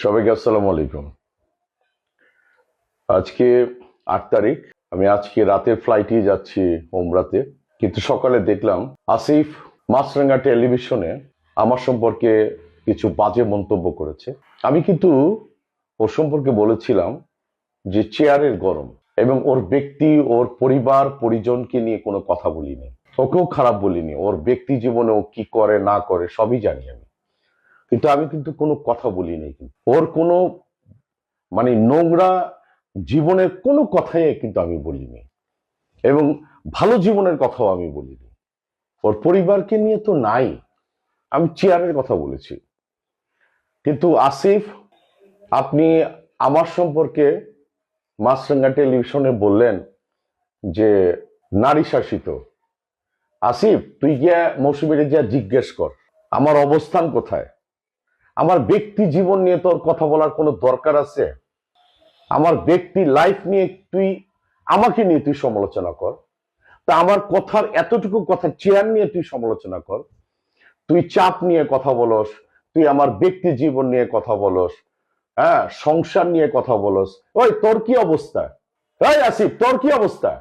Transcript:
সবাইকে আসসালামু আলাইকুম। আজকে 8 তারিখ। আমি আজকে রাতের ফ্লাইটে যাচ্ছি ওমরাতে, কিন্তু সকালে দেখলাম আসিফ মাছরাঙ্গা টেলিভিশনে আমার সম্পর্কে কিছু বাজে মন্তব্য করেছে। আমি কিন্তু ওর সম্পর্কে বলেছিলাম যে চেয়ারের গরম, এবং ওর ব্যক্তি, ওর পরিবার পরিজনকে নিয়ে কোনো কথা বলিনি, ওকেও খারাপ বলিনি। ওর ব্যক্তি জীবনে ও কি করে না করে সবই জানি আমি, কিন্তু আমি কিন্তু কোনো কথা বলিনি। কিন্তু ওর কোনো নোংরা জীবনের কোনো কথাই কিন্তু আমি বলিনি, এবং ভালো জীবনের কথাও আমি বলিনি। ওর পরিবারকে নিয়ে তো নাই, আমি চেয়ারের কথা বলেছি। কিন্তু আসিফ, আপনি আমার সম্পর্কে মাছরাঙ্গা টেলিভিশনে বললেন যে নারী শাসিত। আসিফ, তুই গিয়া মৌসুমীরে গিয়া জিজ্ঞেস কর আমার অবস্থান কোথায়। আমার ব্যক্তি জীবন নিয়ে তোর কথা বলার কোনো দরকার আছে? আমার ব্যক্তি লাইফ নিয়ে আমাকে নিয়ে তুই সমালোচনা কর। তা আমার কথার এতটুকু কথা, চেয়ার নিয়ে তুই সমালোচনা কর। তুই চাপ নিয়ে কথা বলস, তুই আমার ব্যক্তি জীবন নিয়ে কথা বলস, হ্যাঁ, সংসার নিয়ে কথা বলস। ওই তোর কি অবস্থা? ওই আসিফ, তোর কি অবস্থা?